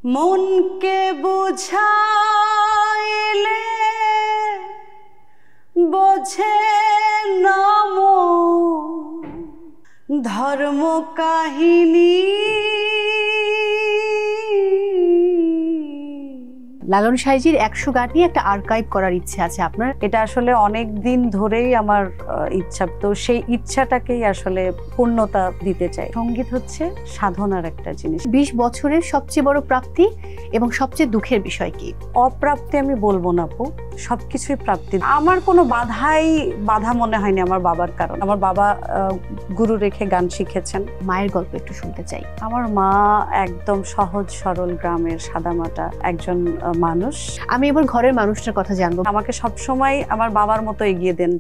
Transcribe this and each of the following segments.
মনকে বুঝাইলে বোঝে না ধর্ম কাহিনী। লালন সাইজির 100 গান নিয়ে একটা আর্কাইভ করার ইচ্ছে আছে আপনার? এটা আসলে অনেক দিন ধরেই আমার ইচ্ছা, তো সেই ইচ্ছাটাকেই আসলে পূর্ণতা দিতে চাই। সঙ্গীত হচ্ছে সাধনার একটা জিনিস। 20 বছরের সবচেয়ে বড় প্রাপ্তি এবং সবচেয়ে দুঃখের বিষয় কি? অপ্রাপ্তি আমি বলবো না আপু, সবকিছুই প্রাপ্তি। আমার কোনো বাধা মনে হয়নি আমার বাবার, কারণ আমার বাবা গুরু রেখে গান শিখেছেন। মায়ের গল্প একটু শুনতে চাই। আমার মা একদম সহজ সরল গ্রামের সাদামাটা একজন মানুষ। আমি এবার ঘরের মানুষটার কথা জানবো। আমাকে সবসময় আমার বাবার মতো এগিয়ে দেন।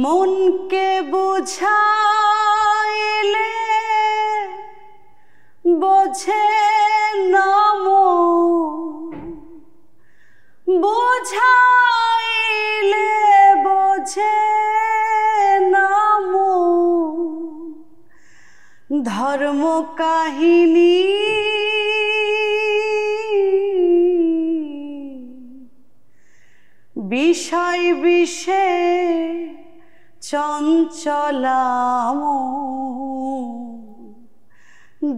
মনকে বুঝাইলে বোঝে না বুঝাইলে বোঝে না ধর্ম কাহিনী। বিষয় বিষে চঞ্চলাম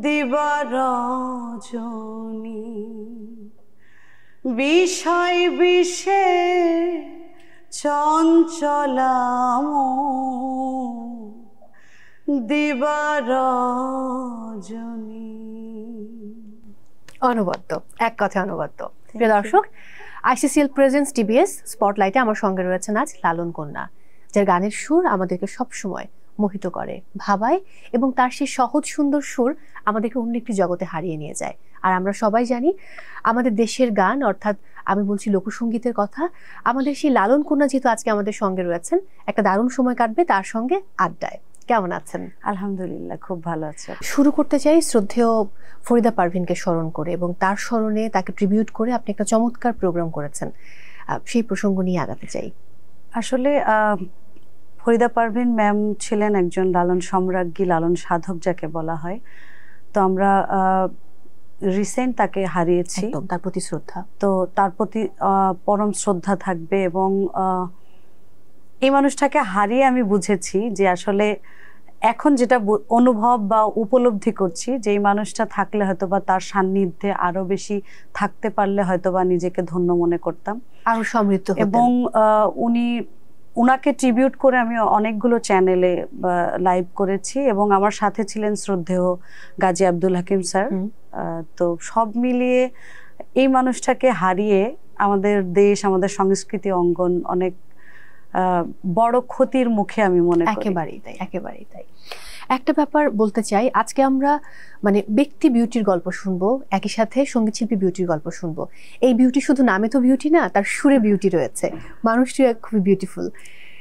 দিবারজনী। বিষয় বিষে চঞ্চলাম দিবারজনী। অনবদ্য, এক কথা অনবদ্য। প্রিয় দর্শক, ICCL প্রেজেন্স TBS স্পটলাইটে আমার সঙ্গে রয়েছেন আজ লালন কন্যা, যার গানের সুর আমাদেরকে সবসময় মোহিত করে, ভাবায় এবং তার সেই সহজ সুন্দর সুর আমাদেরকে অন্য একটি জগতে হারিয়ে নিয়ে যায়। আর আমরা সবাই জানি আমাদের দেশের গান, অর্থাৎ আমি বলছি লোকসঙ্গীতের কথা, আমাদের সেই লালন কন্যা যেহেতু আজকে আমাদের সঙ্গে রয়েছেন, একটা দারুণ সময় কাটবে তার সঙ্গে আড্ডায়। কেমন আছেন? আলহামদুলিল্লাহ, খুব ভালো আছে। শুরু করতে চাই শ্রদ্ধেয় ফরিদা পারভিনকে স্মরণ করে, এবং তার স্মরণে তাকে ট্রিবিউট করে আপনি একটা চমৎকার প্রোগ্রাম করেছেন, সেই প্রসঙ্গ নিয়ে আগাতে চাই। আসলে ফরিদা পারভিন ম্যাম ছিলেন একজন লালন সম্রাজ্ঞী, লালন সাধক যাকে বলা হয়। তো আমরা রিসেন্ট তাকে হারিয়েছি, তার প্রতি শ্রদ্ধা। তো তার প্রতি পরম শ্রদ্ধা থাকবে। এবং এই মানুষটাকে হারিয়ে আমি বুঝেছি যে আসলে এখন যেটা অনুভব বা উপলব্ধি করছি, যে এই মানুষটা থাকলে হয়তোবা তার সান্নিধ্যে আরো বেশি থাকতে পারলে হয়তোবা নিজেকে ধন্য মনে করতাম, আরো সমৃদ্ধ। এবং উনাকে ট্রিবিউট করে আমি অনেকগুলো চ্যানেলে লাইভ করেছি, এবং আমার সাথে ছিলেন শ্রদ্ধেয় গাজী আব্দুল হাকিম স্যার। তো সব মিলিয়ে এই মানুষটাকে হারিয়ে আমাদের দেশ, আমাদের সংস্কৃতি অঙ্গন অনেক বড় ক্ষতির মুখে আমি মনে করি। একেবারেই তাই, একেবারেই তাই। একটা ব্যাপার বলতে চাই, আজকে আমরা মানে ব্যক্তি বিউটির গল্প শুনবো, একই সাথে সঙ্গীত শিল্পী বিউটির গল্প শুনবো। এই বিউটি শুধু নামে তো বিউটি না, তার সুরে বিউটি রয়েছে, মানুষটি খুবই বিউটিফুল।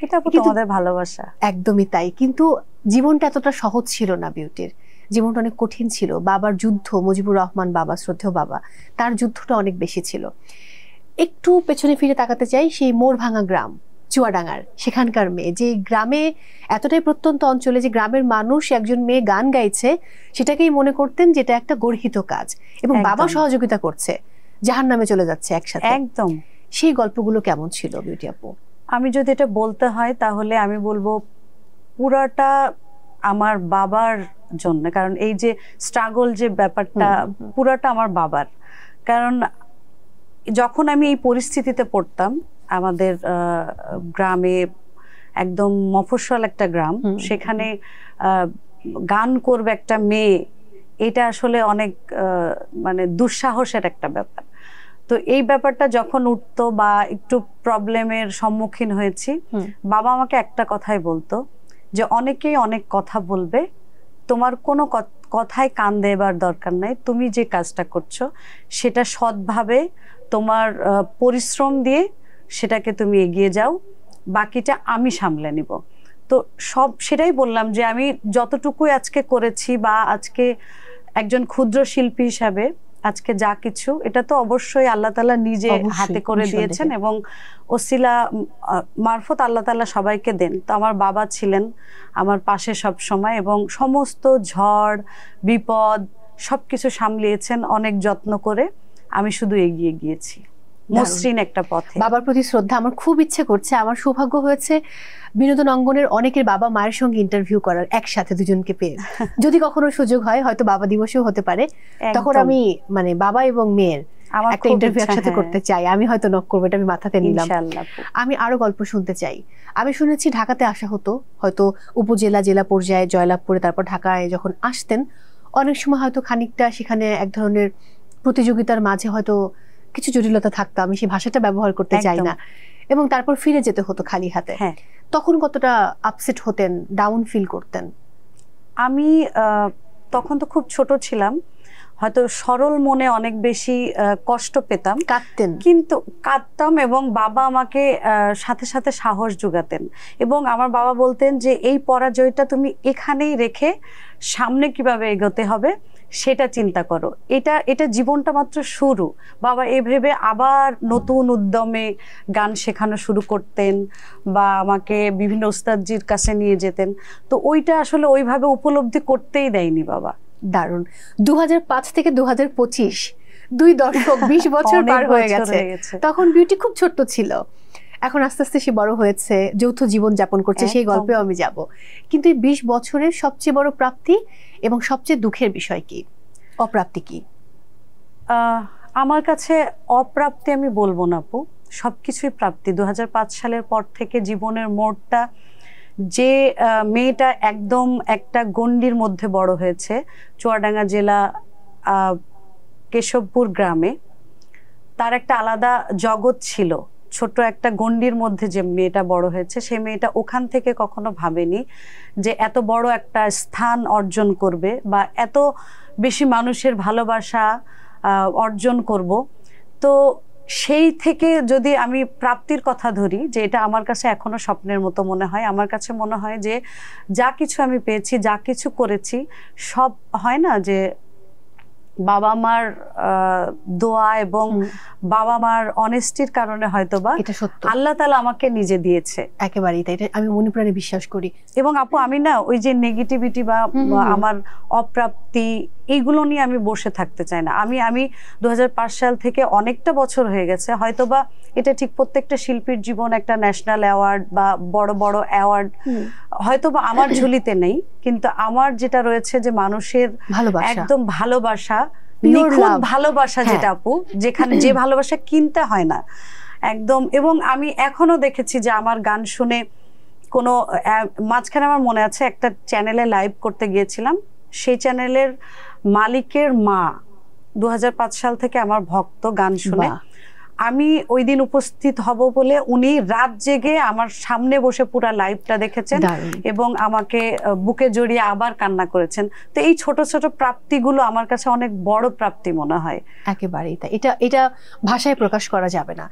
এটা আমাদের ভালোবাসা। একদমই তাই। কিন্তু জীবনটা এতটা সহজ ছিল না বিউটির, জীবনটা অনেক কঠিন ছিল। বাবার যুদ্ধ, মুজিবুর রহমান বাবা, শ্রদ্ধেয় বাবা, তার যুদ্ধটা অনেক বেশি ছিল। একটু পেছনে ফিরে তাকাতে চাই, সেই মোড় ভাঙা গ্রাম চুয়াডাঙ্গার, সেখানকার মেয়ে, যে গ্রামে এতটাই প্রত্যন্ত অঞ্চলে যে গ্রামের মানুষ একজন মেয়ে গান গাইছে সেটাকেই মনে করতেন যেটা একটা গর্হিত কাজ, এবং বাবা সহযোগিতা করছে, জাহান্নামে চলে যাচ্ছে একসাথে। একদম। সেই গল্পগুলো কেমন ছিল বিউটি আপু? আমি যদি এটা বলতে হয় তাহলে আমি বলবো পুরাটা আমার বাবার জন্য, কারণ এই যে স্ট্রাগল যে ব্যাপারটা পুরাটা আমার বাবার। কারণ যখন আমি এই পরিস্থিতিতে পড়তাম, আমাদের গ্রামে একদম মফস্বল একটা গ্রাম, সেখানে গান করবে একটা মেয়ে, এটা আসলে অনেক মানে দুঃসাহসের একটা ব্যাপার। তো এই ব্যাপারটা যখন উঠতো বা একটু প্রবলেমের সম্মুখীন হয়েছি, বাবা আমাকে একটা কথাই বলতো যে অনেকেই অনেক কথা বলবে, তোমার কোনো কথায় কান দেবার দরকার নাই, তুমি যে কাজটা করছো সেটা সৎভাবে তোমার পরিশ্রম দিয়ে সেটাকে তুমি এগিয়ে যাও, বাকিটা আমি সামলে নিব। তো সেটাই বললাম যে আমি যতটুকুই আজকে করেছি, বা আজকে একজন ক্ষুদ্র শিল্পী হিসাবে আজকে যা কিছু, এটা তো অবশ্যই আল্লাহ তাআলা নিজে হাতে করে দিয়েছেন এবং ওসিলা মারফত আল্লাহ তাআলা সবাইকে দেন। তো আমার বাবা ছিলেন আমার পাশে সব সময় এবং সমস্ত ঝড় বিপদ সবকিছু সামলিয়েছেন অনেক যত্ন করে। আমি শুধু এগিয়ে গিয়েছি মসৃণ একটা পথে। বাবার প্রতি শ্রদ্ধা। আমার খুব ইচ্ছে করছে, আমার সৌভাগ্য হয়েছে বিনোদন অঙ্গনের অনেকের বাবা মায়ের সঙ্গে ইন্টারভিউ করার, একসাথে দুজনকে পেয়ে। যদি কখনো সুযোগ হয়, হয়তো বাবা দিবসেও হতে পারে, তখন আমি মানে বাবা এবং মেয়ের একটা ইন্টারভিউ একসাথে করতে চাই। আমি হয়তো নক করবো, এটা আমি মাথাতে নিলাম। আমি আরো গল্প শুনতে চাই। আমি শুনেছি ঢাকাতে আসা হতো, হয়তো উপজেলা জেলা পর্যায়ে জয়লাভপুরে, তারপর ঢাকায় যখন আসতেন অনেক সময় হয়তো খানিকটা সেখানে এক ধরনের প্রতিযোগিতার মাঝে হয়তো কিছু জটিলতা থাকতো, আমি সেই ভাষাটা ব্যবহার করতে চাই না, এবং তারপর ফিরে যেতে হতো খালি হাতে। তখন কতটা আপসেট হতেন, ডাউন ফিল করতেন? আমি তখন তো খুব ছোট ছিলাম, হয়তো সরল মনে অনেক বেশি কষ্ট পেতাম, কাঁদতেন, কিন্তু কাঁদতাম এবং বাবা আমাকে সাথে সাথে সাহস যোগাতেন এবং আমার বাবা বলতেন যে এই পরাজয়টা তুমি এখানেই রেখে সামনে কিভাবে এগোতে হবে সেটা চিন্তা করো, এটা জীবনটা মাত্র শুরু। বাবা এই ভেবে আবার নতুন উদ্যমে গান শেখানো শুরু করতেন বা আমাকে বিভিন্ন ওস্তাদজির কাছে নিয়ে যেতেন। তো ওইটা আসলে ওইভাবে উপলব্ধি করতেই দেয়নি বাবা। দারুণ। 2005 থেকে 2025, 2 দশক, 20 বছর পার হয়ে গেছে। তখন বিউটি খুব ছোট্ট ছিল, এখন আস্তে আস্তে সে বড় হয়েছে, যৌথ জীবন যাপন করছে, সেই গল্পেও আমি যাব। কিন্তু এই 20 বছরের সবচেয়ে বড় প্রাপ্তি এবং সবচেয়ে দুঃখের বিষয় কি, অপ্রাপ্তি কি? আমার কাছে অপ্রাপ্তি আমি বলবো না আপু, সবকিছুই প্রাপ্তি। 2005 সালের পর থেকে জীবনের মোড়টা, যে মেয়েটা একদম একটা গণ্ডির মধ্যে বড় হয়েছে, চুয়াডাঙ্গা জেলা কেশবপুর গ্রামে, তার একটা আলাদা জগৎ ছিল। ছোট একটা গণ্ডির মধ্যে যে মেয়েটা বড় হয়েছে, সেই মেয়েটা ওখান থেকে কখনো ভাবেনি যে এত বড় একটা স্থান অর্জন করবে বা এত বেশি মানুষের ভালোবাসা অর্জন করব। তো সেই থেকে যদি আমি প্রাপ্তির কথা ধরি, যে এটা আমার কাছে এখনো স্বপ্নের মতো মনে হয়। আমার কাছে মনে হয় যে যা কিছু আমি পেয়েছি, যা কিছু করেছি, সব হয় না যে বাবা মার দোয়া এবং বাবা মার অনেস্টির কারণে হয়তোবা আল্লাহ তাআলা আমাকে নিজে দিয়েছে। একেবারেই তাই, এটা আমি মনে প্রাণে বিশ্বাস করি। এবং আপু আমি না ওই যে নেগেটিভিটি বা আমার অপ্রাপ্তি এইগুলো নিয়ে আমি বসে থাকতে চাই না। আমি 2005 সাল থেকে অনেকটা বছর হয়ে গেছে, হয়তোবা এটা ঠিক প্রত্যেকটা শিল্পীর জীবন একটা ন্যাশনাল অ্যাওয়ার্ড বা বড় বড় অ্যাওয়ার্ড হয়তোবা আমার ঝুলিতে নেই, কিন্তু আমার যেটা রয়েছে যে মানুষের একদম ভালোবাসা, নিখুঁত ভালোবাসা, যেটা আপু যেখানে যে ভালোবাসা কিনতে হয় না একদম। এবং আমি এখনো দেখেছি যে আমার গান শুনে কোনো মাঝখানে আমার মনে আছে একটা চ্যানেলে লাইভ করতে গিয়েছিলাম, সেই চ্যানেলের মালিকের মা 2005 সাল থেকে আমার ভক্ত, গান শুনে। আমি ওই দিন উপস্থিত হব বলে উনি রাত জেগে আমার সামনে বসে পুরো লাইভটা দেখেছেন এবং আমাকে বুকে জড়িয়ে আবার কান্না করেছেন। তো এই ছোট ছোট প্রাপ্তিগুলো আমার কাছে অনেক বড় প্রাপ্তি মনে হয়। একেবারেই তাই, এটা ভাষায় প্রকাশ করা যাবে না।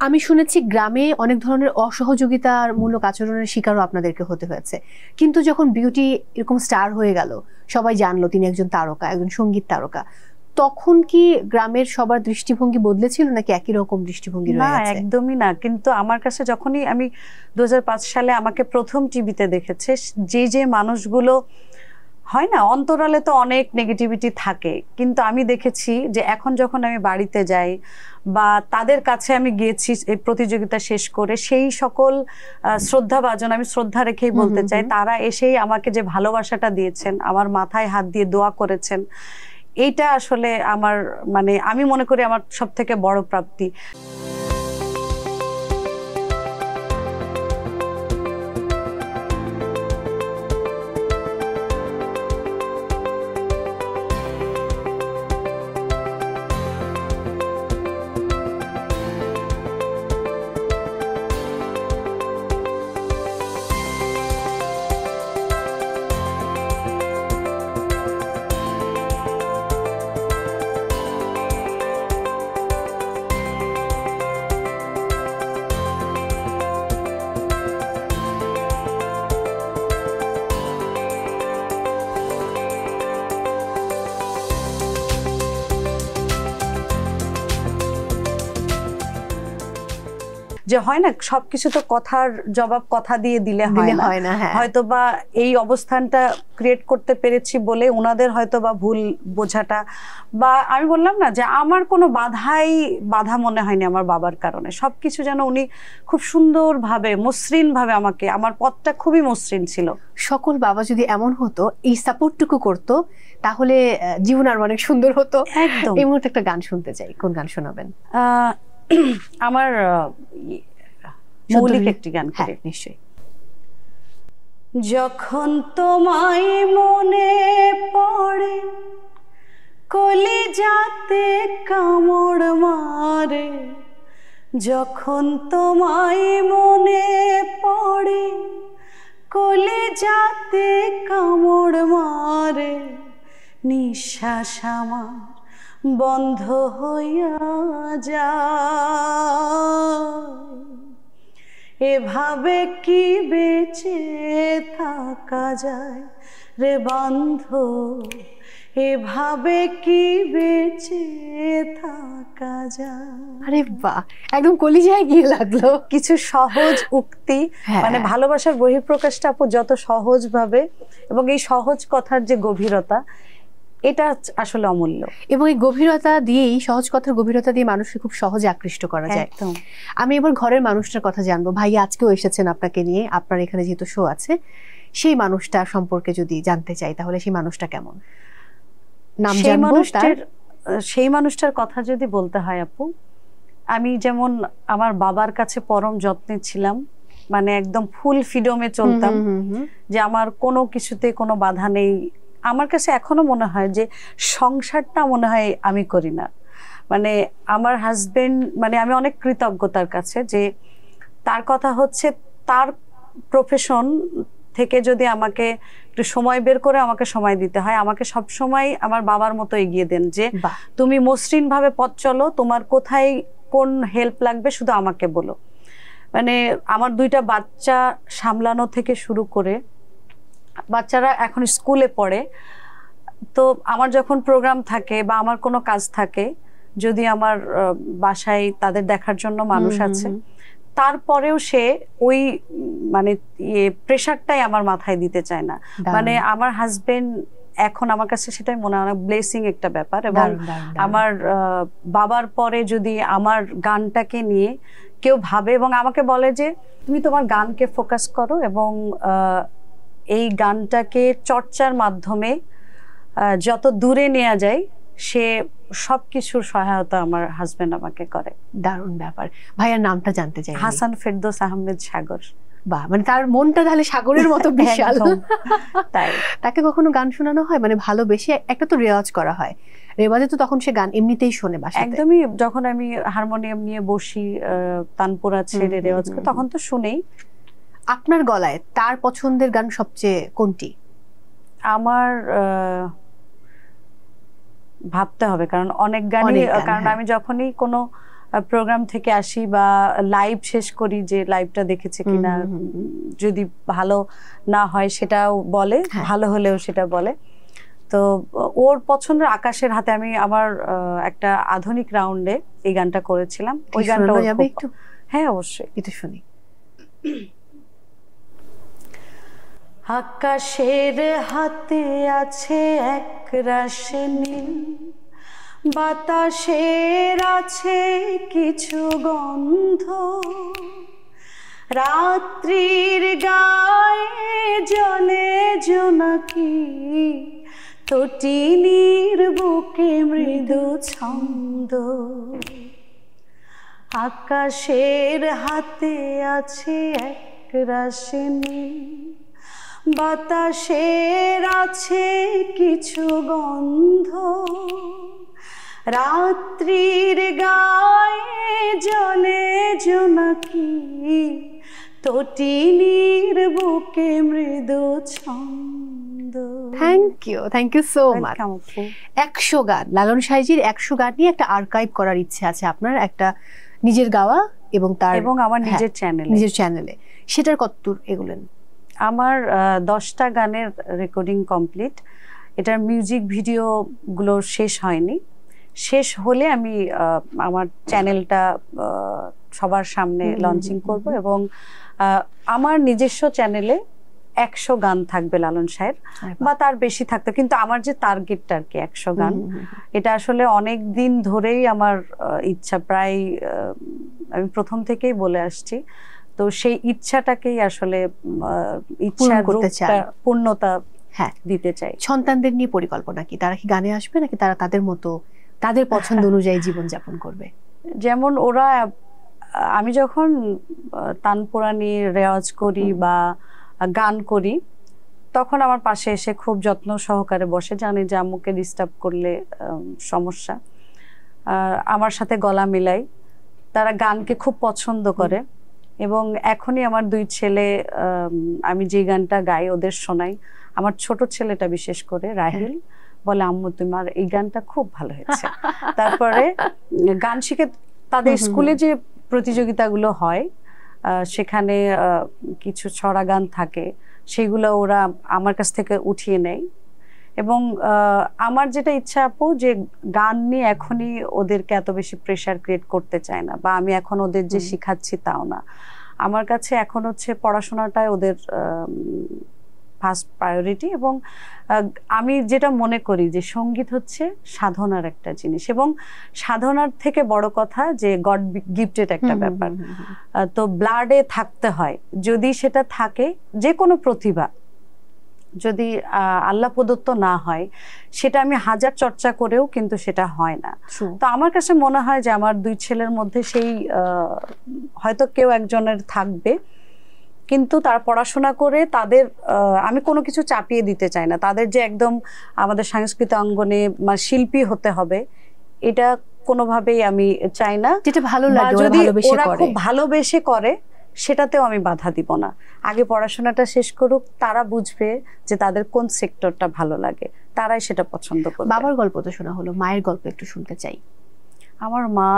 আমি শুনেছি গ্রামে অনেক ধরনের অসহযোগিতার মূলক আচরণের শিকারও আপনাদেরকে হতে হয়েছে, কিন্তু যখন বিউটি এরকম স্টার হয়ে গেল, সবাই জানলো তিনি একজন তারকা, একজন সঙ্গীত তারকা, তখন কি গ্রামের সবার দৃষ্টিভঙ্গি বদলেছিল নাকি একই রকম দৃষ্টিভঙ্গি রয়ে গেছে? না, একদমই না। কিন্তু আমার কাছে যখনই আমি 2005 সালে আমাকে প্রথম টিভিতে দেখেছে, যে মানুষগুলো হয় না অন্তরালে তো অনেক নেগেটিভিটি থাকে, কিন্তু আমি দেখেছি যে এখন যখন আমি বাড়িতে যাই বা তাদের কাছে আমি গিয়েছি এই প্রতিযোগিতা শেষ করে, সেই সকল শ্রদ্ধাভাজন, আমি শ্রদ্ধা রেখেই বলতে চাই, তারা এসেই আমাকে যে ভালোবাসাটা দিয়েছেন, আমার মাথায় হাত দিয়ে দোয়া করেছেন, এইটা আসলে আমার মানে আমি মনে করি আমার সবথেকে বড় প্রাপ্তি। যে হয় না সবকিছু তো কথার জবাব কথা দিয়ে দিলে হয় না, হয়তো বা এই অবস্থানটা ক্রিয়েট করতে পেরেছি বলে ওনাদের হয়তো বা ভুল বোঝাটা, বা আমি বললাম না যে আমার কোনো বাধা মনে হয়নি আমার বাবার কারণে। সবকিছু যেন উনি খুব সুন্দরভাবে মসৃণভাবে আমাকে, আমার পথটা খুবই মসৃণ ছিল। সকল বাবা যদি এমন হতো, এই সাপোর্টটুকু করতো, তাহলে জীবন আর অনেক সুন্দর হতো। একদম। এই মুহূর্তে একটা গান শুনতে চাই, কোন গান শোনাবেন? আমার মৌলিক একটি গান। হ্যাঁ, নিশ্চয়ই। যখন তোমায় মনে পড়ে কলিজাতে কামড় মারে, যখন তোমায় মনে পড়ে কলিজাতে কামড় মারে, নিঃশ্বাস আমার বন্ধ হইয়া যায়, এভাবে কি বেঁচে থাকা যায় রে বান্ধব, এভাবে কি বেঁচে থাকা যায়। আরে বাহ, একদম কলিজায় গিয়ে লাগলো। কিছু সহজ উক্তি, মানে ভালোবাসার বহিঃপ্রকাশটা আপু যত সহজ ভাবে, এবং এই সহজ কথার যে গভীরতা, এটা আসলে অমূল্য। এবং এই গভীরতা দিয়েই, সহজ কথার গভীরতা দিয়ে মানুষকে খুব সহজে আকৃষ্ট করা যায়। আমি এবার ঘরের মানুষটার কথা জানবো। ভাই আজকেও এসেছেন আপনাকে নিয়ে, আপনার এখানে যেহেতু শো আছে, সেই মানুষটা সম্পর্কে যদি জানতে চাই, তাহলে সেই মানুষটা কেমন? নাম জানবো তার? সেই মানুষটার কথা যদি বলতে হয় আপু, আমি যেমন আমার বাবার কাছে পরম যত্নে ছিলাম, মানে একদম ফুল ফ্রিডমে চলতাম, যে আমার কোনো কিছুতে কোনো বাধা নেই। আমার কাছে এখনো মনে হয় যে সংসারটা মনে হয় আমি করি না, মানে আমার হাজবেন্ড, মানে আমি অনেক কৃতজ্ঞতার কাছে যে তার কথা হচ্ছে, তার প্রফেশন থেকে যদি আমাকে একটু সময় বের করে আমাকে সময় দিতে হয়, আমাকে সব সময় আমার বাবার মতো এগিয়ে দেন, যে তুমি মসৃণ ভাবে পথ চলো, তোমার কোথায় কোন হেল্প লাগবে শুধু আমাকে বলো। মানে আমার 2টা বাচ্চা সামলানো থেকে শুরু করে, বাচ্চারা এখন স্কুলে পড়ে, তো আমার যখন প্রোগ্রাম থাকে বা আমার কোনো কাজ থাকে, যদি আমার বাসায় তাদের দেখার জন্য মানুষ আছে, তারপরেও সে ওই মানে প্রেশারটাই আমার মাথায় দিতে চায় না। মানে আমার হাজবেন্ড এখন আমার কাছে সেটাই মনে হয় ব্লেসিং একটা ব্যাপার। এবং আমার বাবার পরে যদি আমার গানটাকে নিয়ে কেউ ভাবে এবং আমাকে বলে যে তুমি তোমার গানকে ফোকাস করো, এবং এই গানটাকে চর্চার মাধ্যমে যত দূরে নেওয়া যায়, সে সবকিছুর সহায়তা আমার হাজবেন্ড আমাকে করে। দারুণ ব্যাপার। ভাইয়ার নামটা জানতে চাই। হাসান ফেরদৌস আহমেদ সাগর। বাহ, মানে তার মনটা তাহলে সাগরের মতো বিশাল। তাই তাকে কখনো গান শোনানো হয়? মানে ভালোবেসে একটা তো রেওয়াজ করা হয়, রেওয়াজে তো তখন সে গান এমনিতেই শোনে বাসায়। একদমই, যখন আমি হারমোনিয়াম নিয়ে বসি, তানপুরা ছেড়ে রেওয়াজ করি, তখন তো শুনেই। আপনার গলায় তার পছন্দের গান সবচেয়ে কোনটি? আমার ভাবতে হবে, কারণ অনেক গানই, কারণ আমি যখনই কোনো প্রোগ্রাম থেকে আসি বা লাইভ শেষ করি, যে লাইভটা দেখেছে কিনা, যদি ভালো না হয় সেটাও বলে, ভালো হলেও সেটা বলে। তো ওর পছন্দের আকাশের হাতে আমি আমার একটা আধুনিক রাউন্ডে এই গানটা করেছিলাম। ওই গানটা একটু, হ্যাঁ অবশ্যই একটু শুনি। আকাশের হাতে আছে এক রাশি নীল, বাতাসের আছে কিছু গন্ধ, রাত্রির গায়ে জলে জোনাকি, তটিনীর বুকে মৃদু ছন্দ। আকাশের হাতে আছে এক রাশি নীল, বাতাসের আছে কিছু গন্ধ, রাত্রির গায়ে জলে জোনাকি, তটিনীর বুকে মৃদু ছন্দ। Thank you so much. 100 গান, লালন সাইজির 100 গান নিয়ে একটা আর্কাইভ করার ইচ্ছে আছে আপনার, একটা নিজের গাওয়া এবং তার এবং আমার নিজের চ্যানেলে, সেটার কতদূর এগুলেন? আমার 10টা গানের রেকর্ডিং কমপ্লিট। এটার মিউজিক ভিডিও গুলো শেষ হয়নি, শেষ হলে আমি আমার চ্যানেলটা সবার সামনে লঞ্চিং করব এবং আমার নিজস্ব চ্যানেলে 100 গান থাকবে লালন শাহের বা তার বেশি থাকতো, কিন্তু আমার যে টার্গেটটা আর কি 100 গান, এটা আসলে অনেক দিন ধরেই আমার ইচ্ছা, প্রায় আমি প্রথম থেকেই বলে আসছি। তো সেই ইচ্ছাটাকেই আসলে ইচ্ছার পূর্ণতা দিতে চাই। সন্তানদের নিয়ে পরিকল্পনা কি? তারা কি গানে আসবে নাকি তারা তাদের মতো তাদের পছন্দ অনুযায়ী জীবনযাপন করবে? যেমন ওরা, আমি যখন তানপুরানি রেওয়াজ করি বা গান করি তখন আমার পাশে এসে খুব যত্ন সহকারে বসে, জানে যে আম্মুকে ডিস্টার্ব করলে সমস্যা, আমার সাথে গলা মিলাই। তারা গানকে খুব পছন্দ করে এবং এখনই আমার 2 ছেলে, আমি যে গানটা গাই ওদের শোনাই। আমার ছোট ছেলেটা বিশেষ করে রাহিল বলে, আম্মু তোমার এই গানটা খুব ভালো হয়েছে। তারপরে গান শিখে তাদের স্কুলে যে প্রতিযোগিতাগুলো হয় সেখানে কিছু ছড়া গান থাকে, সেগুলো ওরা আমার কাছ থেকে উঠিয়ে নেয়। এবং আমার যেটা ইচ্ছা আপু, যে গান নিয়ে এখনই ওদেরকে এত বেশি প্রেশার ক্রিয়েট করতে চায় না, বা আমি এখন ওদের যে শিখাচ্ছি তাও না। আমার কাছে এখন হচ্ছে পড়াশোনাটাই ওদের ফার্স্ট প্রায়োরিটি। এবং আমি যেটা মনে করি যে সঙ্গীত হচ্ছে সাধনার একটা জিনিস, এবং সাধনার থেকে বড় কথা যে গড গিফটেড একটা ব্যাপার। তো ব্লাডে থাকতে হয়, যদি সেটা থাকে, যে কোনো প্রতিভা যদি আল্লাহ প্রদত্ত না হয়, সেটা আমি হাজার চর্চা করেও কিন্তু সেটা হয় না। তো আমার কাছে মনে হয় যে আমার 2 ছেলের মধ্যে সেই হয়তো কেউ একজনের থাকবে, কিন্তু তারা পড়াশোনা করে তাদের, আমি কোনো কিছু চাপিয়ে দিতে চাই না তাদের, যে একদম আমাদের সাংস্কৃতিক অঙ্গনে শিল্পী হতে হবে, এটা কোনোভাবেই আমি চাই না। যেটা ভালো লাগে, যদি ওরা খুব ভালোবেসে করে সেটাতেও আমি বাধা দিব না। আগে পড়াশোনাটা শেষ করুক, তারা বুঝবে যে তাদের কোন সেক্টরটা ভালো লাগে, তারাই সেটা পছন্দ করবে। বাবার গল্প তো শোনা হলো, মায়ের গল্প একটু শুনতে চাই। আমার মা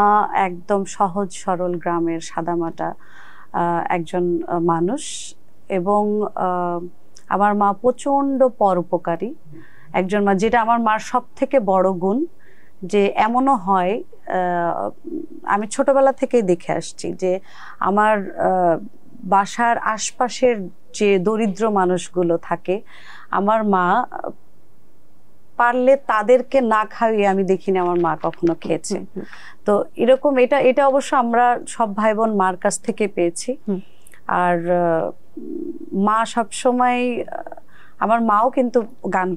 একদম সহজ সরল গ্রামের সাদামাটা একজন মানুষ, এবং আমার মা প্রচন্ড পরোপকারী একজন মা, যেটা আমার মার সব থেকে বড় গুণ। যে এমনও হয়, আমি ছোটবেলা থেকেই দেখে আসছি যে আমার বাসার আশপাশের যে দরিদ্র মানুষগুলো থাকে, আমার মা পারলে তাদেরকে না খাইয়ে আমি দেখিনি আমার মা কখনো খেয়েছে। তো এরকম, এটা অবশ্য আমরা সব ভাই বোন মার কাছ থেকে পেয়েছি। আর মা সবসময়, আমার মাও কিন্তু গান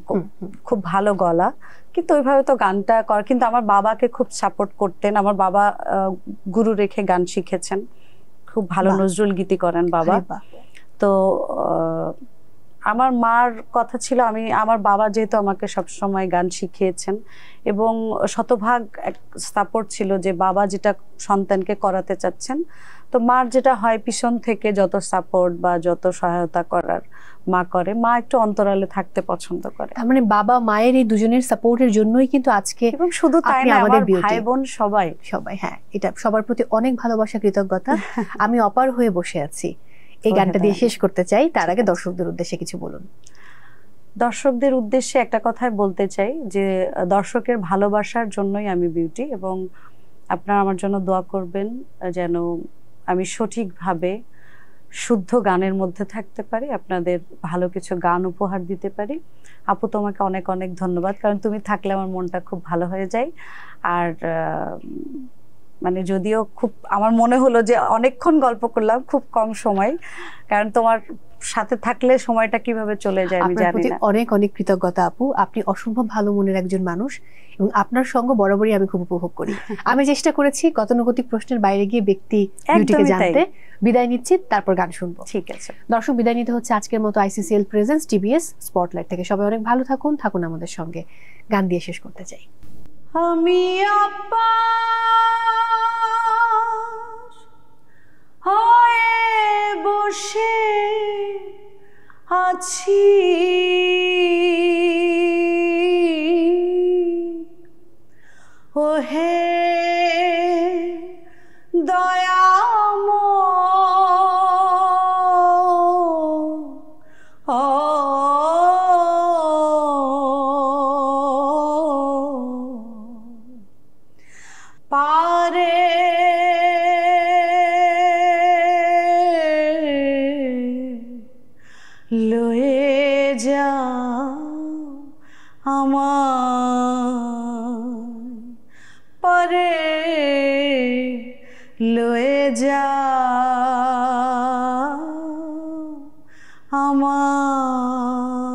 খুব ভালো গলা, কিন্তু ওইভাবে তো গানটা করে, কিন্তু আমার বাবাকে খুব সাপোর্ট করতেন। আমার বাবা গুরু রেখে গান শিখেছেন, খুব ভালো নজরুল গীতি করেন বাবা। তো আমার মার কথা ছিল, আমার বাবা যেহেতু আমাকে সবসময় গান শিখিয়েছেন, এবং শতভাগ সাপোর্ট ছিল যে বাবা যেটা সন্তানকে করাতে চাচ্ছেন, তো মার যেটা হয় পিছন থেকে যত সাপোর্ট বা যত সহায়তা করার মা করে। মা একটু অন্তরালে থাকতে পছন্দ করে। তার মানে বাবা মায়ের এই দুজনের সাপোর্টের জন্যই কিন্তু আজকে, এবং শুধু তাই না, আমাদের ভাই বোন সবাই, হ্যাঁ, এটা সবার প্রতি অনেক ভালোবাসা, কৃতজ্ঞতা। আমি অপার হয়ে বসে আছি। এই গানটা দিয়ে শেষ করতে চাই, তার আগে দর্শকদের উদ্দেশ্যে কিছু বলুন। দর্শকদের উদ্দেশ্যে একটা কথাই বলতে চাই যে দর্শকের ভালোবাসার জন্যই আমি বিউটি, এবং আপনারা আমার জন্য দোয়া করবেন যেন আমি সঠিকভাবে শুদ্ধ গানের মধ্যে থাকতে পারি, আপনাদের ভালো কিছু গান উপহার দিতে পারি। আপু, তোমাকে অনেক অনেক ধন্যবাদ, কারণ তুমি থাকলে আমার মনটা খুব ভালো হয়ে যায়। আর মানে যদিও খুব আমার মনে হলো যে অনেকক্ষণ গল্প করলাম খুব কম সময়, কারণ তোমার সাথে থাকলে সময়টা কিভাবে চলে যায় আমি জানি না। অনেক অনেক কৃতজ্ঞতা আপু, আপনি অসম্ভব ভালো মনের একজন মানুষ, এবং আপনার সঙ্গ বরাবরই আমি খুব উপভোগ করি। আমি চেষ্টা করেছি গতানুগতিক প্রশ্নের বাইরে গিয়ে ব্যক্তি বিউটিকে জানতে। বিদায় নিচ্ছি, তারপর গান শুনবো। ঠিক আছে দর্শক, বিদায় নিতে হচ্ছে আজকের মতো ICCL প্রেজেন্স টিবিএস স্পটলাইট থেকে। সবাই অনেক ভালো থাকুন, থাকুন আমাদের সঙ্গে। গান দিয়ে শেষ করতে চাই। আমি হয়ে বসে আছি, ওহে পারে আমার পরে লয়ে যাও আমার।